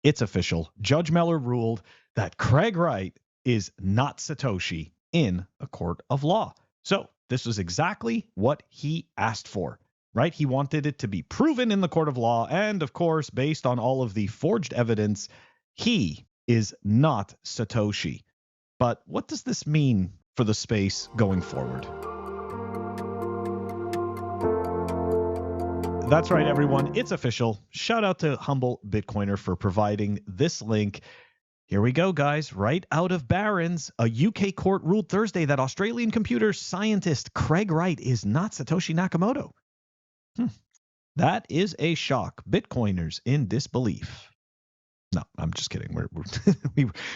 It's official. Judge Meller ruled that Craig Wright is not Satoshi in a court of law. So this was exactly what he asked for, right? He wanted it to be proven in the court of law. And of course, based on all of the forged evidence, he is not Satoshi. But what does this mean for the space going forward? That's right, everyone. It's official. Shout out to Humble Bitcoiner for providing this link. Here we go, guys. Right out of Barron's, a UK court ruled Thursday that Australian computer scientist Craig Wright is not Satoshi Nakamoto. That is a shock. Bitcoiners in disbelief. No, I'm just kidding.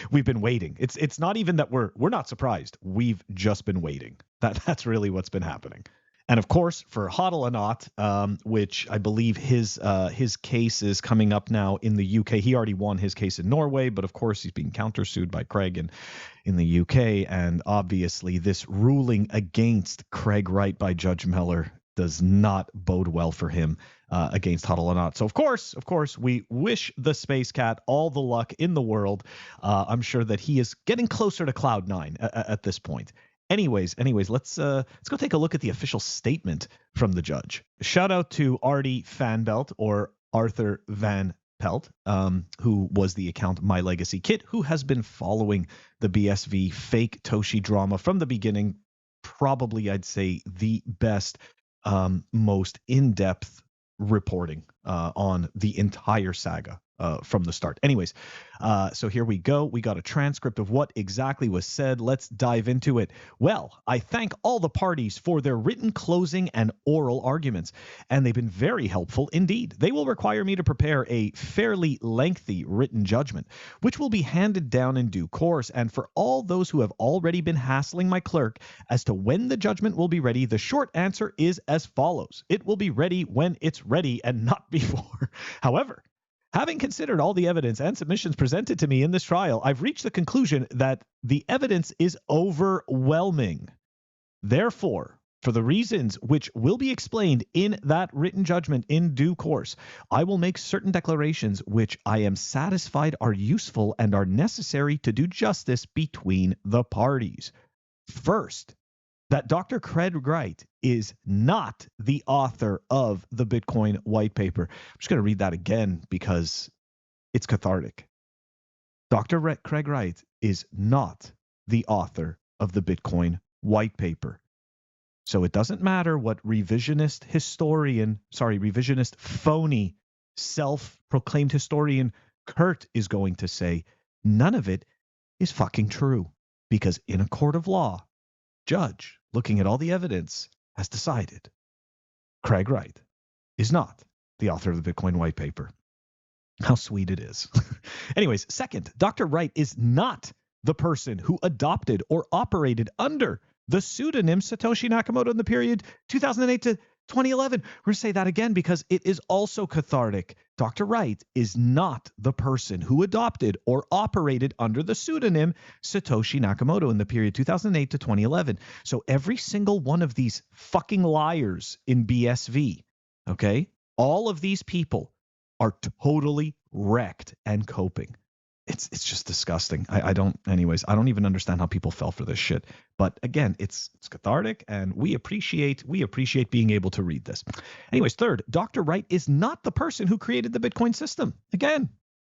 We've been waiting. It's not even that we're not surprised. We've just been waiting. That's really what's been happening. And of course, for Hodl Anot, which I believe his case is coming up now in the UK. He already won his case in Norway, but of course he's being countersued by Craig in the UK. And obviously, this ruling against Craig Wright by Judge Meller does not bode well for him against Hodl Anot. So of course, we wish the Space Cat all the luck in the world. I'm sure that he is getting closer to Cloud 9 at this point. Anyways, let's go take a look at the official statement from the judge. Shout out to Artie Fanbelt or Arthur Van Pelt, who was the account My Legacy Kit, who has been following the BSV fake Toshi drama from the beginning. Probably, I'd say, the best, most in-depth reporting on the entire saga from the start. Anyways, so here we go. We got a transcript of what exactly was said. Let's dive into it. Well, I thank all the parties for their written closing and oral arguments, and they've been very helpful indeed. They will require me to prepare a fairly lengthy written judgment, which will be handed down in due course. And for all those who have already been hassling my clerk as to when the judgment will be ready, the short answer is as follows. It will be ready when it's ready and not before. However, having considered all the evidence and submissions presented to me in this trial, I've reached the conclusion that the evidence is overwhelming. Therefore, for the reasons which will be explained in that written judgment in due course, I will make certain declarations which I am satisfied are useful and are necessary to do justice between the parties. First, that Dr. Craig Wright is not the author of the Bitcoin white paper. I'm just going to read that again because it's cathartic. Dr. Craig Wright is not the author of the Bitcoin white paper. So it doesn't matter what revisionist phony, self-proclaimed historian Kurt is going to say. None of it is fucking true because in a court of law, judge, looking at all the evidence, has decided Craig Wright is not the author of the Bitcoin white paper. How sweet it is. Anyways, second, Dr. Wright is not the person who adopted or operated under the pseudonym Satoshi Nakamoto in the period 2008 to 2011. We're going to say that again because it is also cathartic. Dr. Wright is not the person who adopted or operated under the pseudonym Satoshi Nakamoto in the period 2008 to 2011. So every single one of these fucking liars in BSV, okay, all of these people are totally wrecked and coping. It's just disgusting. I don't even understand how people fell for this shit. But again, it's cathartic, and we appreciate being able to read this. Anyways, third, Dr. Wright is not the person who created the Bitcoin system. Again,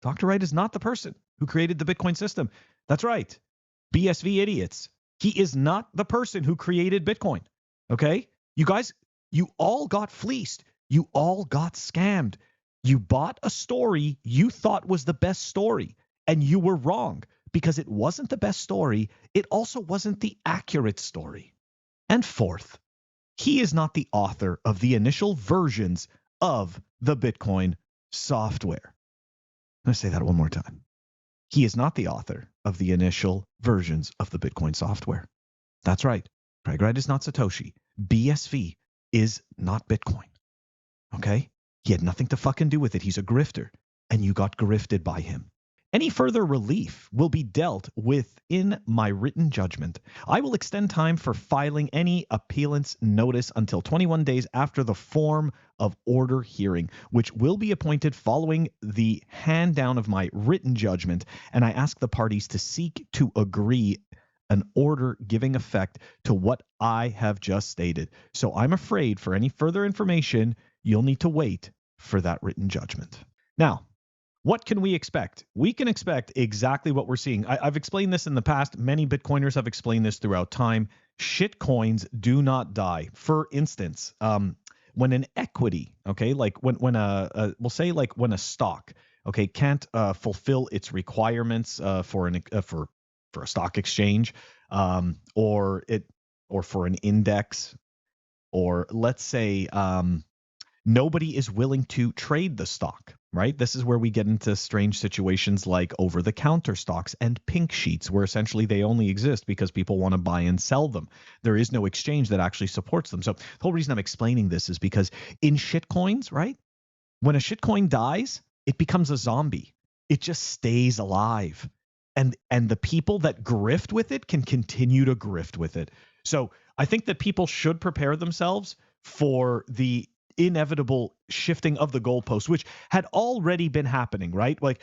Dr. Wright is not the person who created the Bitcoin system. That's right. BSV idiots. He is not the person who created Bitcoin. Okay? You guys, you all got fleeced. You all got scammed. You bought a story you thought was the best story. And you were wrong because it wasn't the best story. It also wasn't the accurate story. And fourth, he is not the author of the initial versions of the Bitcoin software. I'm going to say that one more time. He is not the author of the initial versions of the Bitcoin software. That's right. Craig Wright is not Satoshi. BSV is not Bitcoin. Okay? He had nothing to fucking do with it. He's a grifter. And you got grifted by him. Any further relief will be dealt with in my written judgment. I will extend time for filing any appealance notice until 21 days after the form of order hearing, which will be appointed following the hand down of my written judgment, and I ask the parties to seek to agree an order giving effect to what I have just stated. So I'm afraid for any further information, you'll need to wait for that written judgment. Now, what can we expect? We can expect exactly what we're seeing. I've explained this in the past. Many Bitcoiners have explained this throughout time. Shit coins do not die. For instance, when an equity, okay, like when we'll say like when a stock, okay, can't fulfill its requirements for a stock exchange, or for an index, or let's say nobody is willing to trade the stock, right? This is where we get into strange situations like over-the-counter stocks and pink sheets, where essentially they only exist because people want to buy and sell them. There is no exchange that actually supports them. So the whole reason I'm explaining this is because in shitcoins, right, when a shitcoin dies, it becomes a zombie. It just stays alive. And the people that grift with it can continue to grift with it. So I think that people should prepare themselves for the inevitable shifting of the goalposts, which had already been happening, right? Like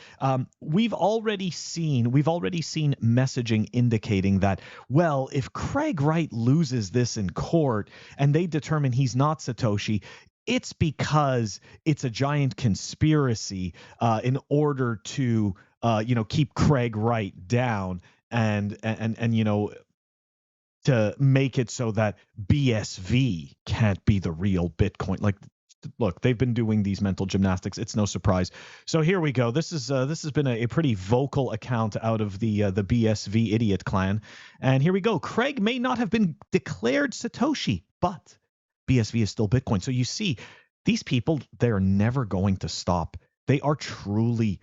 we've already seen messaging indicating that, well, if Craig Wright loses this in court and they determine he's not Satoshi, it's because it's a giant conspiracy in order to keep Craig Wright down and to make it so that BSV can't be the real Bitcoin. Like, look, they've been doing these mental gymnastics. It's no surprise. So here we go. This has been a pretty vocal account out of the BSV idiot clan. And here we go. Craig may not have been declared Satoshi, but BSV is still Bitcoin. So you see, these people, they're never going to stop. They are truly,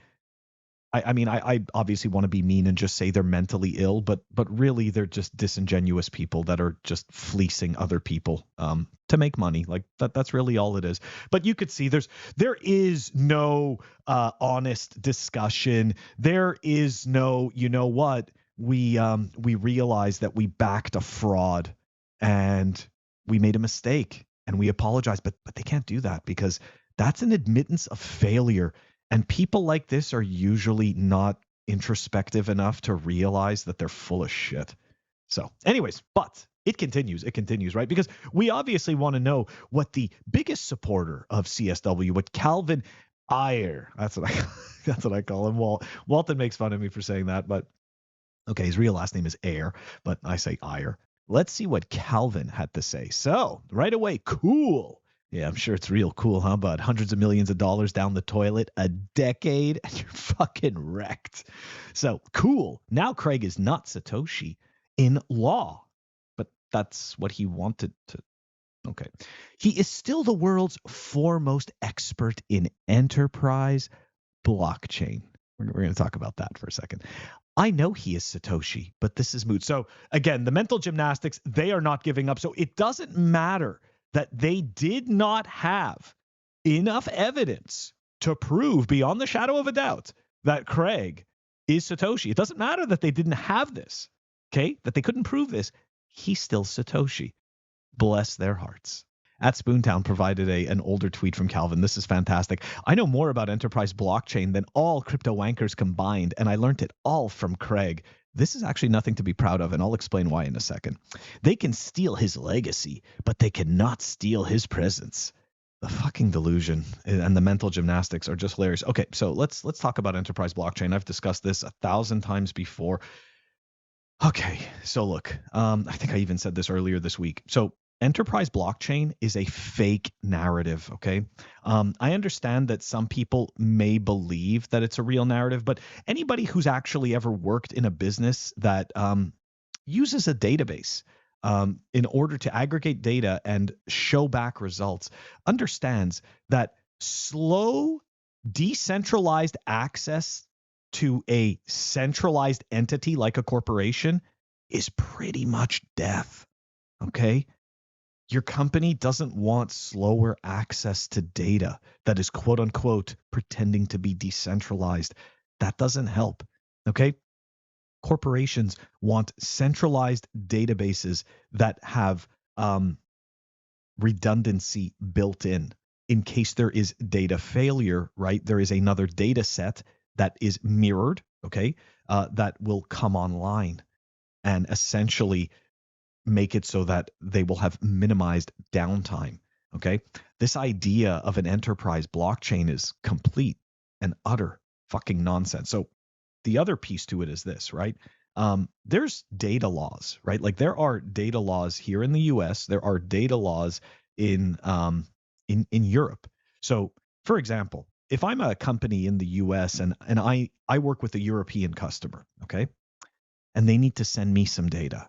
I mean, I obviously want to be mean and just say they're mentally ill, but really they're just disingenuous people that are just fleecing other people to make money. Like that's really all it is. But you could see there is no honest discussion. There is no, you know what, we realized that we backed a fraud and we made a mistake and we apologize, but they can't do that because that's an admittance of failure. And people like this are usually not introspective enough to realize that they're full of shit. So anyways, but it continues, right? Because we obviously want to know what the biggest supporter of CSW, what Calvin Ayer, that's what I call him. Walton makes fun of me for saying that, but okay, his real last name is Ayer, but I say Ayer. Let's see what Calvin had to say. So right away, cool. Yeah, I'm sure it's real cool, huh, bud? Hundreds of millions of dollars down the toilet, a decade, and you're fucking wrecked. So cool. Now Craig is not Satoshi in law, but that's what he wanted to. Okay. He is still the world's foremost expert in enterprise blockchain. We're going to talk about that for a second. I know he is Satoshi, but this is moot. So again, the mental gymnastics, they are not giving up. So it doesn't matter that they did not have enough evidence to prove beyond the shadow of a doubt that Craig is Satoshi. It doesn't matter that they didn't have this, okay, that they couldn't prove this. He's still Satoshi. Bless their hearts. At Spoontown provided an older tweet from Calvin. This is fantastic. I know more about enterprise blockchain than all crypto wankers combined, and I learned it all from Craig. This is actually nothing to be proud of, and I'll explain why in a second. They can steal his legacy, but they cannot steal his presence. The fucking delusion and the mental gymnastics are just hilarious. Okay, so let's talk about enterprise blockchain. I've discussed this 1,000 times before. Okay, so look, I think I even said this earlier this week. So enterprise blockchain is a fake narrative, okay? I understand that some people may believe that it's a real narrative, but anybody who's actually ever worked in a business that uses a database in order to aggregate data and show back results understands that slow, decentralized access to a centralized entity like a corporation is pretty much death, okay? Your company doesn't want slower access to data that is quote unquote pretending to be decentralized. That doesn't help. Okay. Corporations want centralized databases that have redundancy built in case there is data failure, right? There is another data set that is mirrored, okay, that will come online and essentially make it so that they will have minimized downtime, okay? This idea of an enterprise blockchain is complete and utter fucking nonsense. So the other piece to it is this, right? There's data laws, right? Like there are data laws here in the U.S. There are data laws in Europe. So, for example, if I'm a company in the U.S. and I work with a European customer, okay, and they need to send me some data,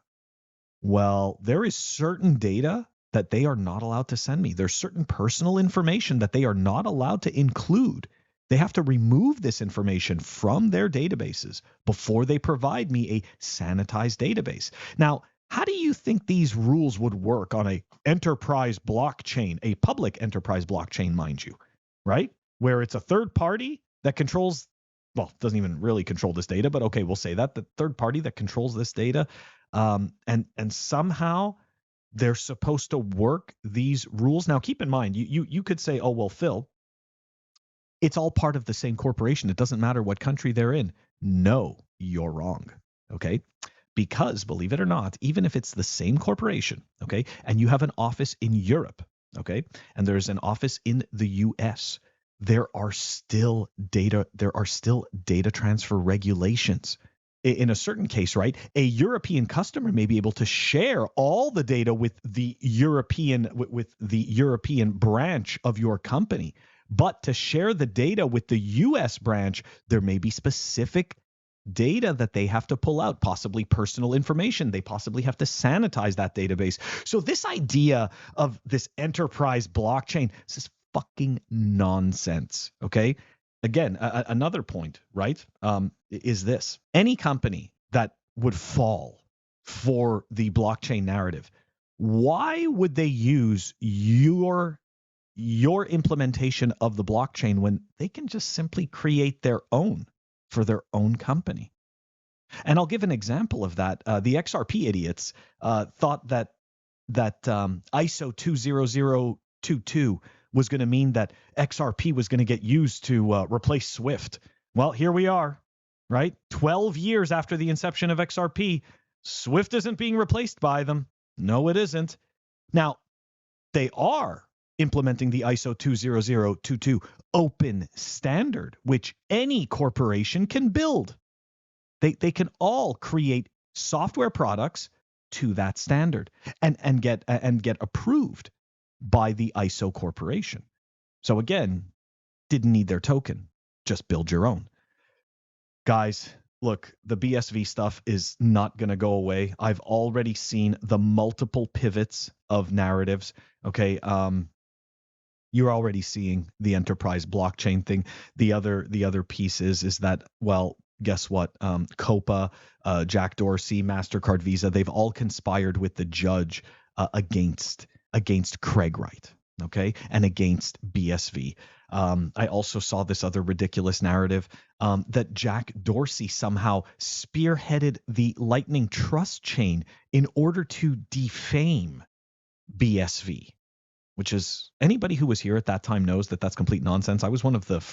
well, there is certain data that they are not allowed to send me. There's certain personal information that they are not allowed to include. They have to remove this information from their databases before they provide me a sanitized database. Now, how do you think these rules would work on a enterprise blockchain, a public enterprise blockchain, mind you, right? Where it's a third party that controls, well, doesn't even really control this data, but okay, we'll say that the third party that controls this data, and somehow they're supposed to work these rules. Now, keep in mind, you could say, oh, well, Phil, it's all part of the same corporation. It doesn't matter what country they're in. No, you're wrong. Okay. Because believe it or not, even if it's the same corporation, okay, and you have an office in Europe, okay, and there's an office in the US, there are still data transfer regulations. In a certain case, right, a European customer may be able to share all the data with the European branch of your company. But to share the data with the US branch, there may be specific data that they have to pull out, possibly personal information. They possibly have to sanitize that database. So this idea of this enterprise blockchain, this is fucking nonsense, okay? Again, another point, right, is this. Any company that would fall for the blockchain narrative, why would they use your implementation of the blockchain when they can just simply create their own for their own company? And I'll give an example of that. The XRP idiots thought that ISO 20022 was going to mean that XRP was going to get used to replace Swift. Well, here we are, right? 12 years after the inception of XRP, Swift isn't being replaced by them. No, it isn't. Now, they are implementing the ISO 20022 open standard, which any corporation can build. They can all create software products to that standard and get approved by the ISO corporation. So again, didn't need their token, just build your own. Guys, look, the BSV stuff is not going to go away. I've already seen the multiple pivots of narratives. Okay, you're already seeing the enterprise blockchain thing. The other piece is that, well, guess what? Copa, Jack Dorsey, MasterCard, Visa, they've all conspired with the judge against Craig Wright, okay, and against BSV. I also saw this other ridiculous narrative that Jack Dorsey somehow spearheaded the Lightning Trust chain in order to defame BSV, which is, anybody who was here at that time knows that that's complete nonsense. I was one of the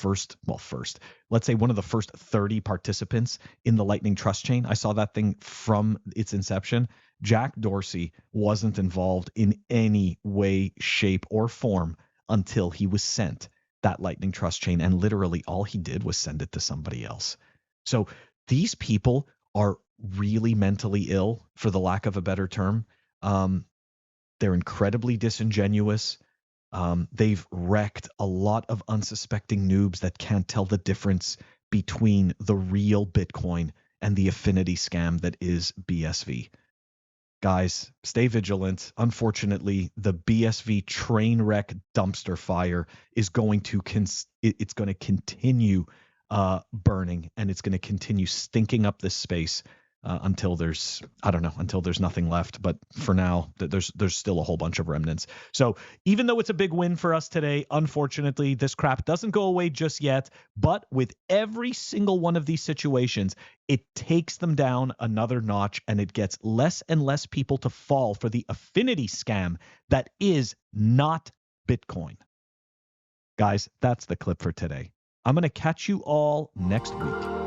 let's say one of the first 30 participants in the Lightning Trust chain. I saw that thing from its inception. Jack Dorsey wasn't involved in any way, shape, or form until he was sent that Lightning Trust chain, and literally all he did was send it to somebody else. So these people are really mentally ill, for the lack of a better term. They're incredibly disingenuous. They've wrecked a lot of unsuspecting noobs that can't tell the difference between the real Bitcoin and the affinity scam that is BSV. Guys, stay vigilant. Unfortunately, the BSV train wreck dumpster fire is going to it's going to continue burning, and it's going to continue stinking up this space until there's, I don't know, until there's nothing left. But for now, there's still a whole bunch of remnants. So even though it's a big win for us today, unfortunately, this crap doesn't go away just yet. But with every single one of these situations, it takes them down another notch, and it gets less and less people to fall for the affinity scam that is not Bitcoin. Guys, that's the clip for today. I'm going to catch you all next week.